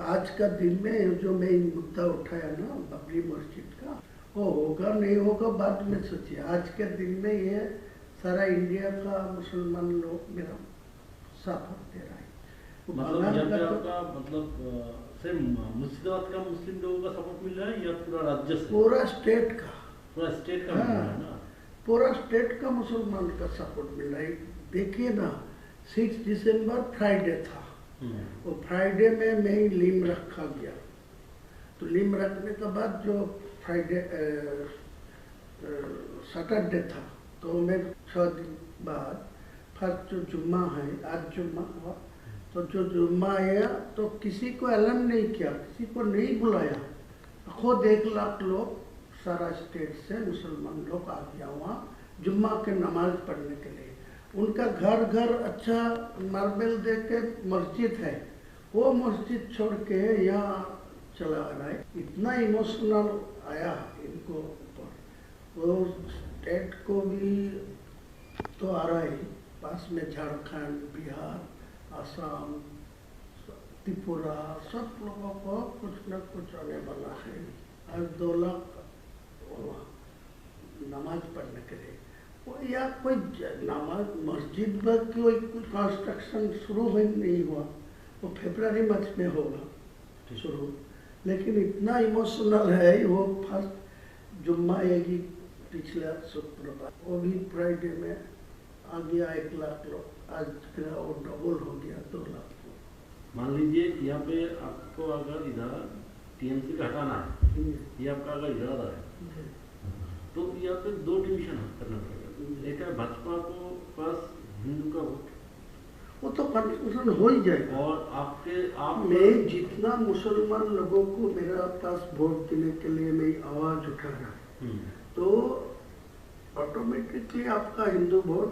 आज का दिन में जो मैं मुद्दा उठाया ना बाबरी मस्जिद का, वो होगा नहीं होगा बाद में सोचिए। आज के दिन में ये सारा इंडिया का मुसलमान लोग मेरा सपोर्ट दे रहा है। मतलब यहाँ पे आपका मतलब सिर्फ मुर्शिदाबाद का मुस्लिम लोगों का सपोर्ट मिल रहा है या पूरा राज्य से? पूरा स्टेट का। पूरा स्टेट का मिल रहा है ना? पूरा स्टेट का मुसलमान का सपोर्ट मिल रहा है। देखिए ना, 6 दिसंबर फ्राइडे था, वो फ्राइडे में मैं लीम रखा गया। तो लीम रखने के बाद जो फ्राइडे सैटरडे था, तो मैं 6 दिन बाद फर्स्ट जो जुम्मा है, आज जुम्मा हुआ, तो जो जुम्मा आया तो किसी को ऐलान नहीं किया, किसी को नहीं बुलाया। खुद 1 लाख लोग सारा स्टेट से मुसलमान लोग आ गया वहाँ जुम्मा के नमाज पढ़ने के लिए। उनका घर घर अच्छा मार्बल दे के मस्जिद है, वो मस्जिद छोड़ के यहाँ चला आ रहा है। इतना इमोशनल आया इनको ऊपर। वो स्टेट को भी तो आ रहा है, पास में झारखंड, बिहार, असम, त्रिपुरा, सब लोगों को कुछ न कुछ आने वाला है। आज 2 लाख नमाज पढ़ने के लिए, वो या कोई नमाज मस्जिद में कोई कंस्ट्रक्शन शुरू ही नहीं हुआ, वो फरवरी मंथ में होगा शुरू। लेकिन इतना इमोशनल है वो। फर्स्ट जुम्मा आएगी पिछला शुक्रवार, वो भी फ्राइडे में आ गया 1 लाख लोग। आज वो डबल हो गया 2 लाख। मान लीजिए यहाँ पे आपको अगर इधर टीएमसी का हटाना है, ये आपका अगर इरादा है, तो यहाँ पे 2 डिवीजन करना पड़ेगा। एक है भाजपा को पास हिंदू का वोट, वो तो कन्फ्यूजन हो ही जाएगा। और आप मैं जितना मुसलमान लोगों को मेरा पास वोट देने के लिए मैं आवाज उठा रहा, तो ऑटोमेटिकली आपका हिंदू वोट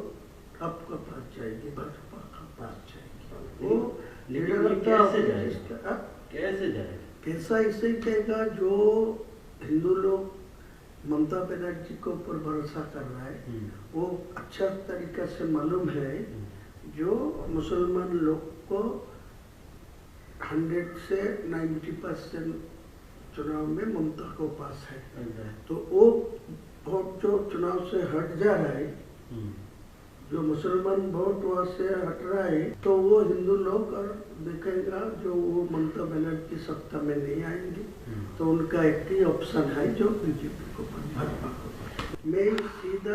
आपका पास जाएगी, भाजपा का पास जाएगी। वो कैसे जाएगा? कैसा इससे कहेगा जो हिंदू लोग ममता बनर्जी को ऊपर भरोसा कर रहा है, वो अच्छा तरीका से मालूम है जो मुसलमान लोग को 100 से 90% चुनाव में ममता को पास है। तो वो वोट जो चुनाव से हट जा रहा है, जो मुसलमान वोट वहाँ से हट रहा है, तो वो हिंदू लोग और देखेगा जो वो ममता बनर्जी सत्ता में नहीं आएंगे, तो उनका एक ही ऑप्शन है जो बीजेपी को, भाजपा को। मैं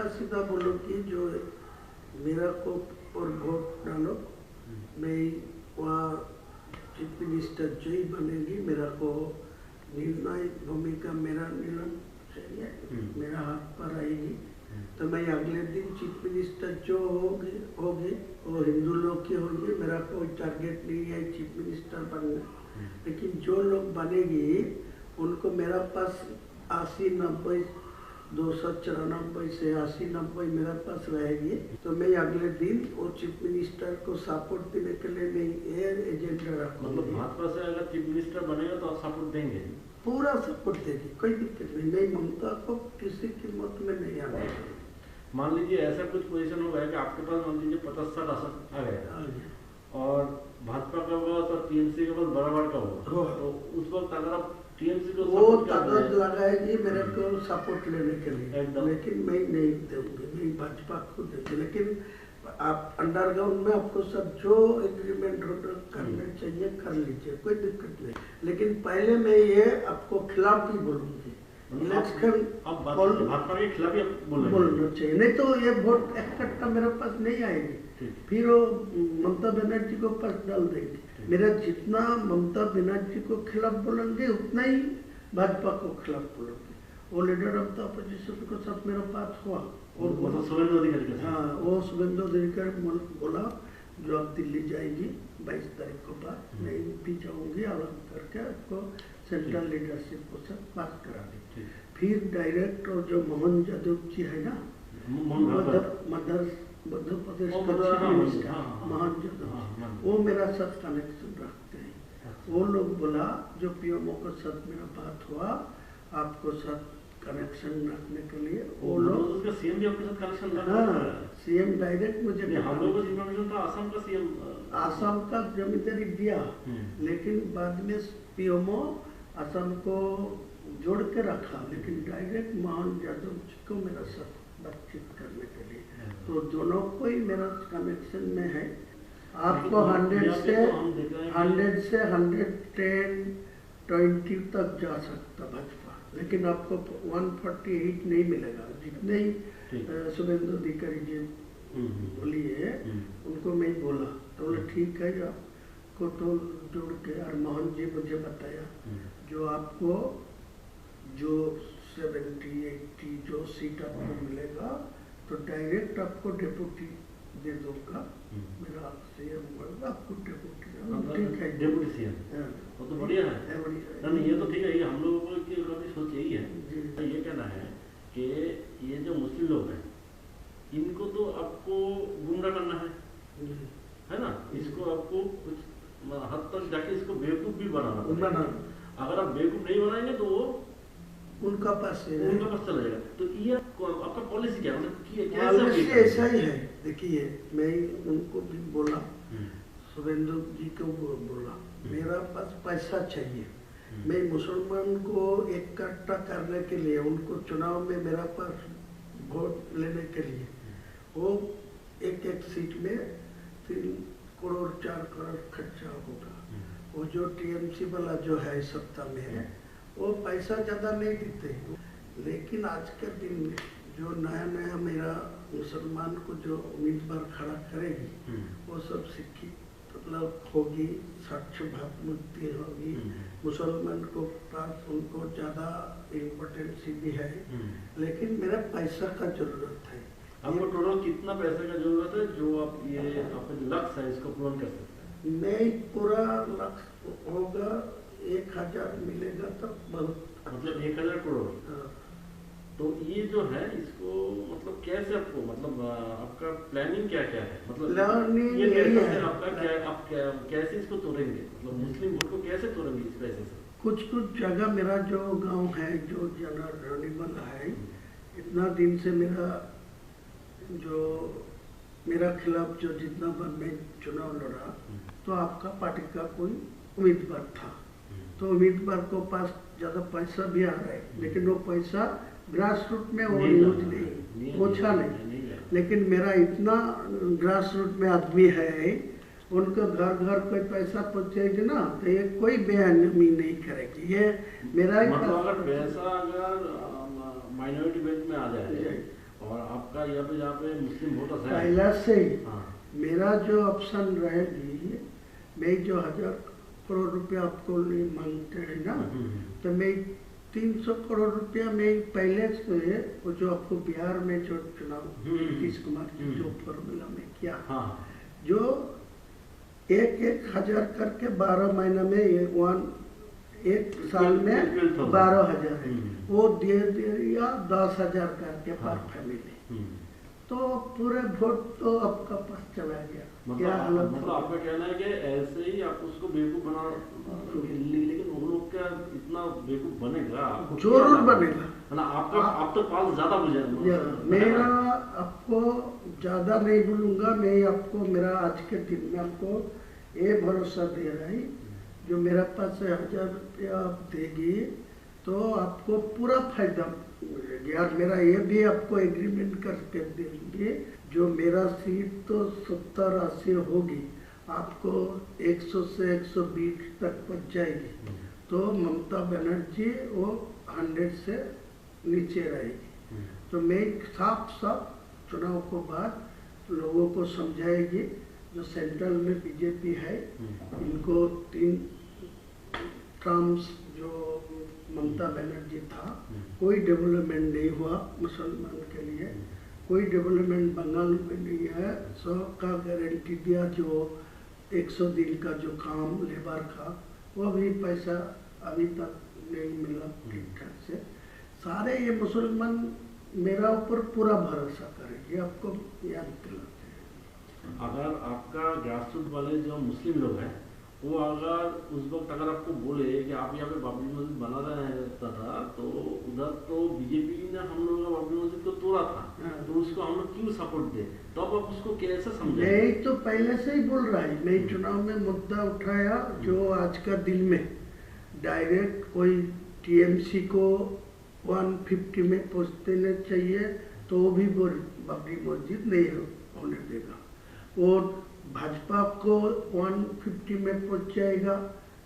सीधा बोलूँ कि जो मेरा को और वोट डालो, मैं वहाँ चीफ मिनिस्टर जो ही बनेगी, मेरा को निर्णायक भूमिका मेरा निर्णय चाहिए, मेरा हाथ पर आएगी, तो मैं अगले दिन चीफ मिनिस्टर जो होगी वो हिंदू लोग की होगी। मेरा कोई टारगेट नहीं है चीफ मिनिस्टर बनना, लेकिन जो लोग बनेगी उनको मेरा पास 80-90, 294 से 80-90 मेरे पास रहेगी, तो मैं अगले दिन वो चीफ मिनिस्टर को सपोर्ट देने के लिए मैं ये एजेंडा रखूँगा। मतलब भाजपा से अगर चीफ मिनिस्टर बनेगा तो आप सपोर्ट देंगे? पूरा सपोर्ट देगी, कोई दिक्कत नहीं। मैं ममता को किसी कीमत में नहीं आना चाहिए। मान लीजिए ऐसा कुछ पोजीशन हो गया कि आपके पास मान लीजिए 50-60 आसन आ गया और भाजपा का होगा तो टीएमसी के पास बराबर का होगा, तो उस वक्त अगर आप टीएमसी को वो ताकत लगाएगी मेरे को सपोर्ट लेने के लिए, लेकिन मैं नहीं दूंगी, मैं भाजपा को दूंगी। लेकिन आप अंडरग्राउंड में आपको सब जो एग्रीमेंट करने चाहिए कर लीजिए, कोई दिक्कत नहीं। लेकिन पहले मैं ये आपको खिलाफ ही बोलूँगी, इलेक्शन भाजपा के खिलाफ ही बोलना चाहिए, नहीं तो ये वोट इकट्ठा मेरे पास नहीं आएगी, फिर वो ममता बनर्जी को पास डाल देंगे। मेरा जितना ममता बनर्जी को खिलाफ बोलेंगे उतना ही भाजपा को खिलाफ बोलेंगे। वो लीडर ऑफ द अपोजिशन को सब मेरा पास हुआ, और शुभेंदु अधिकारी, हाँ वो शुभेंदु अधिकारी बोला जो अब दिल्ली जाएगी 22 तारीख को बाद, मैं भी जाऊँगी, आराम करके आपको सेंट्रल लीडरशिप को सब बात करा दी। फिर डायरेक्ट और जो मोहन यादव जी है ना, मध्य प्रदेश का चीफ मिनिस्टर मोहन यादव, वो मेरा साथ कनेक्शन रखते हैं। वो लोग बोला जो पीएमओ के साथ मेरा बात हुआ, आपको साथ कनेक्शन रखने के लिए वो वो लोग, उसका सीएम भी आपके साथ कनेक्शन रखा हाँ है। सीएम डायरेक्ट मुझे नहीं, हम लोगों को इन्फॉर्मेशन था आसाम का सीएम। आसाम का जमींदारी दिया, लेकिन बाद में पीएमओ आसाम को जोड़ के रखा, लेकिन डायरेक्ट मोहन यादव जी को मेरा साथ बातचीत करने के लिए, तो दोनों को ही मेरा कनेक्शन में है। आपको 100 से 110, 20 तक जा सकता भाजपा, लेकिन आपको 148 नहीं मिलेगा। जितने ही शुभेंदु अधिकारी जी बोलिए उनको मैं बोला, तो बोले ठीक है, आपको तो जोड़ के, और मोहन जी मुझे बताया जो आपको जो 70-80 जो सीट आपको मिलेगा तो डायरेक्ट आपको डेप्यूटी दे दूंगा, मेरा सीएम होगा आपको डेप्यूटी। ठीक है, डेप्यूटी सीएम, वो तो बढ़िया है। नहीं ये तो ठीक है, ये हम लोगों की सोच यही है। ये कहना है कि ये जो मुस्लिम लोग हैं इनको तो आपको गुमराह करना है ना, इसको आपको कुछ हद तक जाके इसको बेवकूफ भी बनाना पड़ेगा। अगर आप बेवकूफ नहीं बनाएंगे तो वो उनका पास चला जाएगा। तो ये आपका पॉलिसी क्या, मतलब पॉलिसी ऐसा ही है। देखिए मैं उनको भी बोला, शुभेंदु जी को बोला, मेरा पास पैसा चाहिए, मैं मुसलमान को इकट्ठा करने के लिए, उनको चुनाव में मेरा पास वोट लेने के लिए, वो एक सीट में 3 करोड़ 4 करोड़ खर्चा होगा। वो जो टीएमसी वाला जो है सत्ता में है वो पैसा ज़्यादा नहीं देते, लेकिन आज के दिन में जो नया मेरा मुसलमान को जो उम्मीदवार खड़ा करेगी वो सब शिक्षित मतलब होगी, साक्ष्य भावमुक्ति होगी, मुसलमान को पास उनको ज़्यादा इम्पोर्टेंसी भी है, लेकिन मेरा पैसा का जरूरत है। आपको टोटल कितना पैसे का जरूरत है जो आप ये आपका जो लक्ष्य है इसको पूर्ण कर सकते हैं? नहीं, पूरा लक्ष्य होगा 1000 मिलेगा तो बहुत, मतलब 1000 करोड़। तो ये जो है इसको मतलब कैसे आपको, मतलब आपका प्लानिंग क्या क्या है, मतलब प्लानिंग ये यही पैसे है, से आपका क्या, आप कैसे इसको तोड़ेंगे, मतलब मुस्लिम वोट को कैसे तोड़ेंगे इस पैसे से? कुछ जगह मेरा जो गांव है जो जनरल है, इतना दिन से मेरा खिलाफ जो जितना बार मैं चुनाव लड़ा तो आपका पार्टी का कोई उम्मीदवार था, तो उम्मीदवार को पास ज़्यादा पैसा भी आ रहा है, लेकिन वो पैसा ग्रास रूट में वो यूज नहीं पहुँचा नहीं। लेकिन मेरा इतना ग्रास रूट में आदमी है, उनको घर घर कोई पैसा पहुँचेगी ना तो ये कोई बेअहमी नहीं करेगी। ये मेरा मतलब अगर पैसा अगर माइनॉरिटी बेल्ट में आ जाए और आपका यहाँ पे मुस्लिम वोटर्स है पहला से ही, मेरा जो ऑप्शन रहेगी, मैं जो 1000 करोड़ रुपया आपको मांगते हैं ना, तो मैं 300 करोड़ रुपया में पहले से वो जो आपको बिहार में जो चुनाव नीतीश कुमार जी जो फॉर्मूला में किया, जो 1,000 करके 12 महीना में एक साल में 12,000 है, वो दे दिया 10,000 करके पर फैमिली, तो पूरे वोट तो आपका पास चला गया। मतलब आपका कहना है कि ऐसे ही आप उसको बेवकूफ बना, लेकिन वो लोग क्या इतना बेवकूफ बनेगा? जरूर बनेगा ना, आपका आप तो पास ज्यादा बुझेगा। मेरा आपको ज्यादा नहीं बोलूंगा, मैं आपको मेरा आज के दिन में आपको ये भरोसा दे रहा है, जो मेरा पास 1000 रुपया आप देगी तो आपको पूरा फायदा मिलेगा। और मेरा ये भी आपको एग्रीमेंट करके देंगे, जो मेरा सीट तो 70-80 होगी, आपको 100 से 120 तक पहुँच जाएगी, तो ममता बनर्जी वो 100 से नीचे रहेगी। तो मैं साफ चुनाव को बाद लोगों को समझाएगी, जो सेंट्रल में बीजेपी है, इनको 3 टर्म्स जो ममता बनर्जी था, कोई डेवलपमेंट नहीं हुआ मुसलमान के लिए, कोई डेवलपमेंट बंगाल में नहीं है। 100 का गारंटी दिया, जो 100 दिन का जो काम लेबर का, वो भी पैसा अभी तक नहीं मिला ठीक ठाक से। सारे ये मुसलमान मेरा ऊपर पूरा भरोसा करेंगे, आपको याद दिलाते हैं। अगर आपका ग्रासरूट वाले जो मुस्लिम लोग हैं वो अगर उस वक्त अगर आपको बोले कि आप यहाँ पे बाबरी मस्जिद बना रहे हैं था, तो उधर तो बीजेपी ने हम लोगों का बाबरी मस्जिद को तोड़ा था, तो उसको हम लोग क्यों सपोर्ट दे, तो अब आप उसको कैसे समझे? मैं तो पहले से ही बोल रहा है, मैं चुनाव में मुद्दा उठाया जो आज का दिन में डायरेक्ट कोई टीएमसी को 150 में पहुँच देना चाहिए, तो वो भी बाबरी मस्जिद नहीं होने देगा। और भाजपा को 150 में पहुंच जाएगा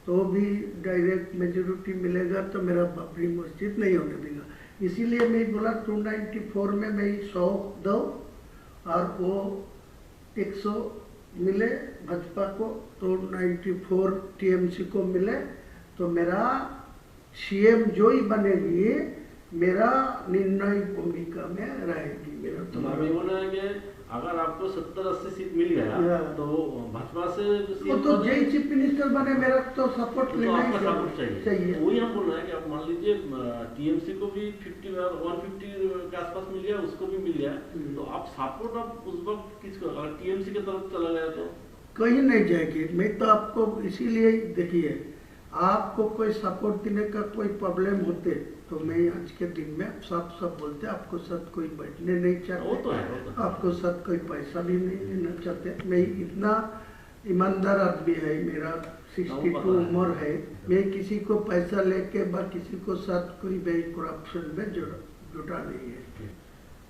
तो भी डायरेक्ट मेजोरिटी मिलेगा, तो मेरा बाबरी मस्जिद नहीं होने देगा। इसीलिए मैं बोला 294 में मैं 100 दो और वो 100 मिले भाजपा को, तो 94 टीएमसी को मिले, तो मेरा सीएम जो ही बनेगी मेरा निर्णय भूमिका में रहेगी। मेरा तो बोला है कि अगर आपको 70-80 सीट मिल गया तो भाजपा से वो तो जय चीफ मिनिस्टर बने, मेरा तो सपोर्ट तो लेना आपका सपोर्ट चाहिए। वही हम बोल रहे हैं कि आप मान लीजिए टीएमसी को भी 150 के आसपास मिल गया, उसको भी मिल गया, तो आप सपोर्ट आप उस वक्त किसको, अगर टीएमसी की तरफ चला गया तो कहीं नहीं जाएगी। मैं तो आपको इसीलिए देखिए, आपको कोई सपोर्ट देने का कोई प्रॉब्लम होते तो मैं आज के दिन में सब बोलते आपको साथ कोई बैठने नहीं चाहते, वो तो है। आपको साथ कोई पैसा भी नहीं देना चाहते। मैं इतना ईमानदार आदमी है, मेरा 62 उम्र है, मैं किसी को पैसा लेके किसी को साथ कोई भी करप्शन में जुटा नहीं है।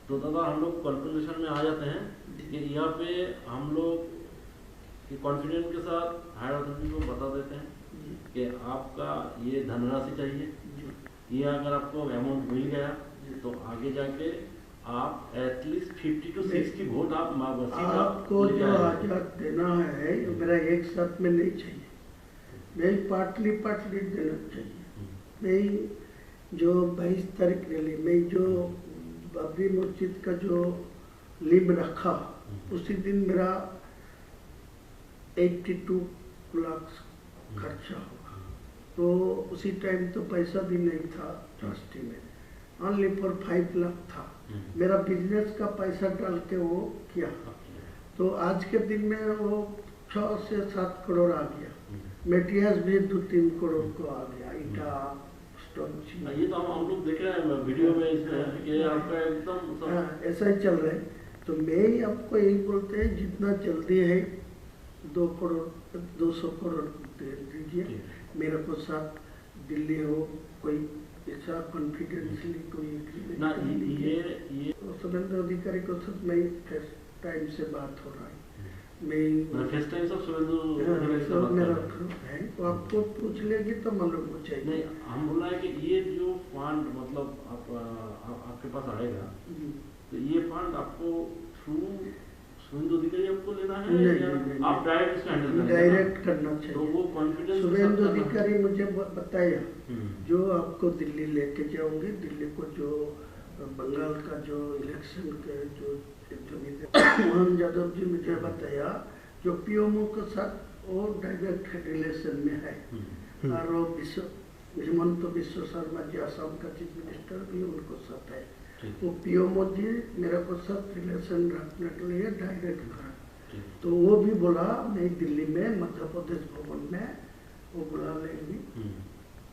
तो दादा हम लोग कंक्लूजन में आ जाते हैं कि यहाँ पे हम लोग कॉन्फिडेंस के साथ हायर अथॉरिटी को बता देते हैं कि आपका ये धनराशि चाहिए, ये अगर आपको अमाउंट मिल गया तो आगे जाके आप एटलीस्ट 50 to 60 वोट आप आपको जो आजाद देना है मेरा एक साथ में नहीं चाहिए, मैं पार्टली देना चाहिए। मैं जो 22 तारीख रैली में जो बाबरी मस्जिद का जो लिम रखा उसी दिन मेरा 82 लाख खर्चा होगा, तो उसी टाइम तो पैसा भी नहीं था ट्रस्टी में, ओनली फॉर 5 लाख था। मेरा बिजनेस का पैसा डाल के वो किया, तो आज के दिन में वो 6 से 7 करोड़ आ गया, मेटेरियल्स भी 2-3 करोड़ को आ गया, ईटा स्टोन। ये तो हम लोग देख रहे हैं वीडियो में इसमें आपका एकदम ऐसा ही चल रहा है। तो मैं आपको यही बोलते हैं जितना जल्दी है 2 करोड़ 200 करोड़ दे दीजिए मेरे को, साथ दिल्ली हो कोई ऐसा कॉन्फिडेंसली कोई ना ये सुरेंद्र अधिकारी को साथ मैं फर्स्ट टाइम से बात हो रहा है, मैं फर्स्ट टाइम सब सुरेंद्र मेरा है, तो आपको पूछ लेगी तो मालूम हो जाएगी। नहीं, हम बोल रहे हैं कि ये जो फंड मतलब आपके पास आएगा, तो ये फंड आपको थ्रू सुरेंद्र अधिकारी आपको लेना है या आप डायरेक्ट इसको हैंडल डायरेक्ट करना चाहिए? तो वो कॉन्फिडेंस सुरेंद्र अधिकारी मुझे बताया जो आपको दिल्ली लेके जाओगे, दिल्ली को जो बंगाल का जो इलेक्शन के जो मोहन यादव जी मुझे बताया जो पीएमओ के साथ वो डायरेक्ट रिलेशन में है, और वो हेमंत बिश्व शर्मा जी असम का चीफ मिनिस्टर भी उनको साथ है, वो पीएमओ जी मेरे को साथ रिलेशन रखने के लिए डायरेक्ट करा, तो वो भी बोला मैं दिल्ली में मध्य प्रदेश भवन में वो बुला लेंगी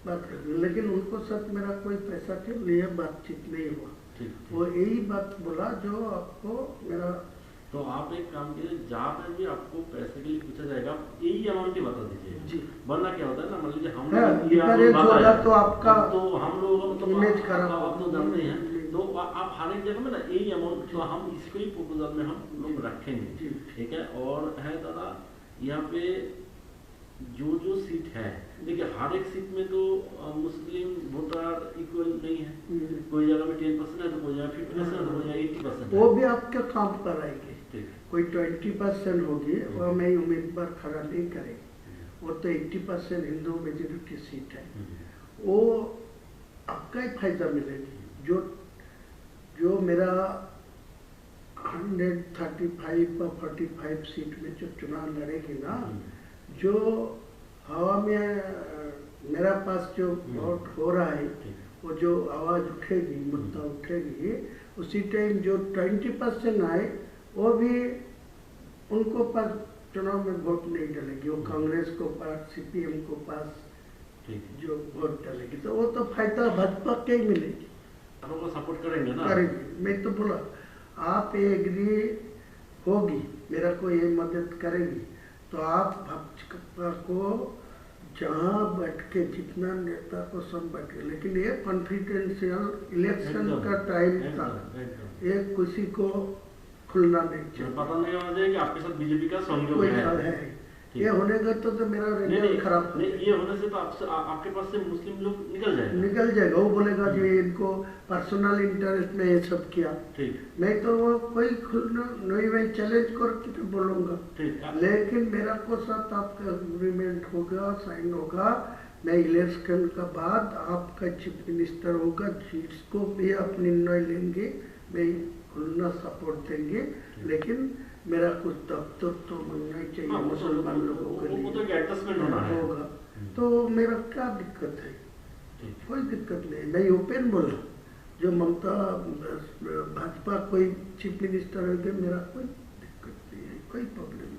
बात करेंगे, लेकिन उनको साथ मेरा कोई पैसा के लिए बातचीत नहीं हुआ, वो यही बात बोला जो आपको मेरा। तो आप एक काम कीजिए, जहाँ पर भी आपको पैसे के लिए पूछा जाएगा यही अमाउंट ही बता दीजिए जी, वरना क्या होता है ना, मान लीजिए हम तो आपका तो हम लोगों को इमेज खराब आप तो जानते हैं, तो आप हर एक जगह में ना यही अमाउंट, तो हम इसको ही प्रपोजल में हम लोग रखेंगे, ठीक है। और है दादा यहाँ पे जो सीट है, देखिए हर एक सीट में तो मुस्लिम वोटर इक्वल नहीं है, कोई जगह में 10% है तो कोई जगह 50% है तो कोई जगह 80%। वो भी आपके काम कराएंगे, कोई 20% होगी वो मैं उम्मीदवार खड़ा नहीं करेंगे, वो तो 80% हिंदू मेजोरिटी सीट है, वो आपका ही फायदा मिलेगी। जो मेरा 135 और 45 सीट में जो चुनाव लड़ेगी ना, जो हवा में मेरा पास जो वोट हो रहा है, वो जो आवाज उठेगी, मुद्दा उठेगी, उसी टाइम जो 20% आए वो भी उनको पास चुनाव में वोट नहीं डालेगी, वो कांग्रेस को पास, सीपीएम को पास जो वोट डालेगी, तो वो तो फायदा भाजपा के ही मिलेगी। आपको सपोर्ट करेंगे ना? करेंगे। मैं तो बोला आप ये एग्री होगी, मेरा को ये मदद करेगी, तो आप भाजपा को जहाँ बैठ के जितना नेता को सब बैठे, लेकिन ये कॉन्फिडेंशियल इलेक्शन का टाइम था, ये किसी को खुलना नहीं चाहिए, पता नहीं होना चाहिए कि आपके साथ बीजेपी का सहयोग है। ये होने का तो मेरा रिजल्ट खराब नहीं, ये होने से तो आपके पास से मुस्लिम लोग निकल जाएगा। वो बोलेगा कि इनको पर्सनल इंटरेस्ट में ये सब किया। मैं तो वो कोई नहीं, मैं चैलेंज करके तो बोलूंगा, लेकिन मेरा को साथ आपका एग्रीमेंट होगा, साइन होगा, मैं इलेक्शन का बाद आपका चीफ मिनिस्टर होगा, जिसको भी आप निर्णय लेंगे मैं खुलना सपोर्ट देंगे, लेकिन मेरा कुछ दफ्तर तो बनना ही चाहिए मुसलमान लोगों के लिए, तो एडजस्टमेंट होगा, तो मेरा क्या दिक्कत है? कोई दिक्कत नहीं, मैं ओपन बोला, जो ममता भाजपा कोई चीफ मिनिस्टर होगा, मेरा कोई दिक्कत नहीं है, कोई प्रॉब्लम नहीं।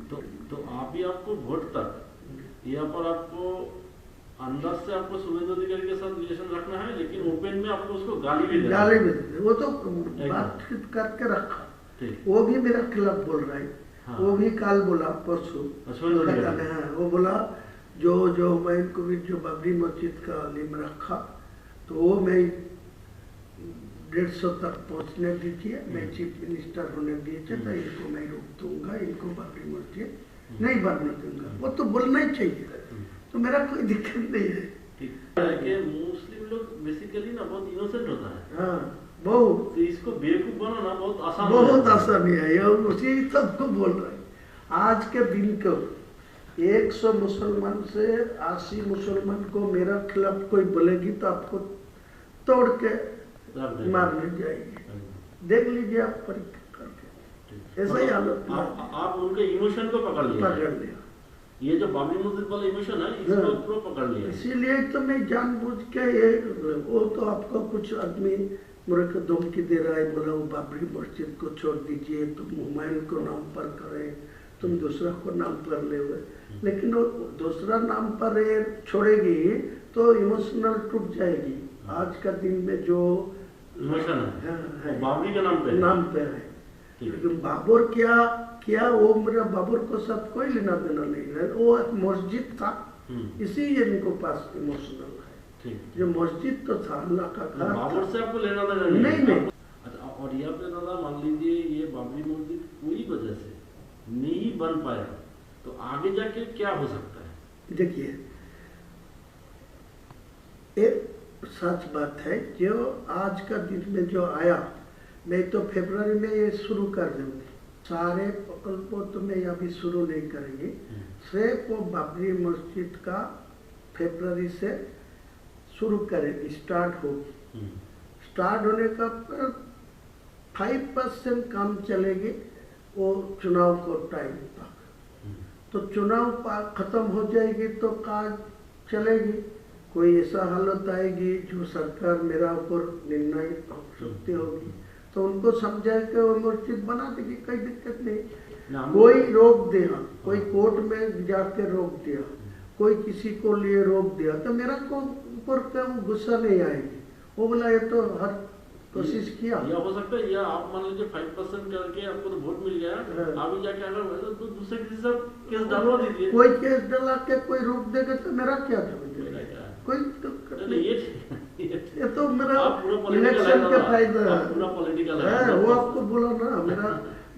तो आप ही आपको वोट तक यहाँ पर आपको अंदाज से आपको शुभेंदु अधिकारी के साथ रिलेशन रखना है, लेकिन ओपन में आपको उसको गाली भी देते, वो तो बातचीत करके रखा, वो भी मेरा खिलाफ बोल रहा है। हाँ। वो भी काल बोला परसों, वो बोला जो मैं इनको भी जो बाबरी मस्जिद का लिम रखा, तो वो मैं 150 तक पहुंचने दीजिए, मैं चीफ मिनिस्टर होने दीजिए, तो इनको मैं रोक दूंगा, इनको बाबरी मस्जिद नहीं बनने दूंगा। वो तो बोलना ही चाहिए, तो मेरा कोई दिक्कत नहीं है। मुस्लिम लोग बेसिकली ना बहुत इनोसेंट होता है। हाँ, बहुत, तो इसको बेवकूफ बनाना बहुत आसान है, ये उसी सबको बोल रहे हैं। आज के दिन को 100 मुसलमान से 80 मुसलमान को मेरा खिलाफ कोई बोलेगी तो आपको तोड़ के मारने जाएगी, देख लीजिए आप परीक्षा करके, ऐसा ही हालत। आप उनके इमोशन को पकड़ लिया, ये जो बाबरी मस्जिद वाला इमोशन है इसको पूरा पकड़ लिया। इसीलिए तो मैं जानबूझ के ये, वो तो आपको कुछ आदमी मेरे को धमकी दे रहा है, बोला वो बाबरी मस्जिद को छोड़ दीजिए, तुम हुमायूं को नाम पर करे, तुम दूसरा को नाम पर ले हुए, लेकिन वो दूसरा नाम पर छोड़ेगी तो इमोशनल टूट जाएगी। आज का दिन में जो इमोशन है बाबरी के नाम पे है, लेकिन बाबर क्या वो मेरा बाबर को साथ कोई लेना देना नहीं है, वो एक मस्जिद था, इसी इनको पास इमोशनल है। जो मस्जिद तो था अल्लाह का घर, बाबर से आपको लेना देना नहीं। अच्छा, और यहाँ पे दादा मान लीजिए ये बाबरी मस्जिद कोई वजह से नहीं बन पाया, तो आगे जाके क्या हो सकता है? देखिए, एक सच बात है, जो आज का दिन में जो आया, मैं तो फरवरी में ये शुरू कर दूंगी, सारे प्रकल्पों तो मैं अभी शुरू नहीं करेंगे, सिर्फ वो बाबरी मस्जिद का फरवरी से शुरू करेंगे, स्टार्ट होगी, स्टार्ट होने का 5% काम चलेगी, वो चुनाव को टाइम तक, तो चुनाव खत्म हो जाएगी तो काज चलेगी। कोई ऐसा हालत आएगी जो सरकार मेरा ऊपर निर्णय सकती होगी, तो उनको समझा के वो मस्जिद बना देगी, कोई दिक्कत नहीं। कोई रोक दिया, कोई कोर्ट में जाके रोक दिया, कोई किसी को लिए रोक दिया, तो मेरा को ऊपर का गुस्सा नहीं आएगी, वो बोला ये तो हर कोशिश किया। या हो सकता है, या आप मान लीजिए 5% करके आपको तो वोट मिल गया, अभी जाके अगर तो दूसरे किसी से केस डालवा दीजिए, कोई केस डाला के कोई रोक देगा तो मेरा क्या कोई तो ये तो मेरा इलेक्शन का फायदा है, वो आपको बोला ना, मेरा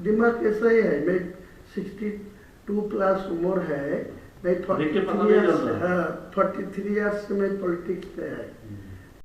दिमाग ऐसा ही है, मैं 62 प्लस उम्र है, मैं 43 ईयर्स से मैं पॉलिटिक्स पे है,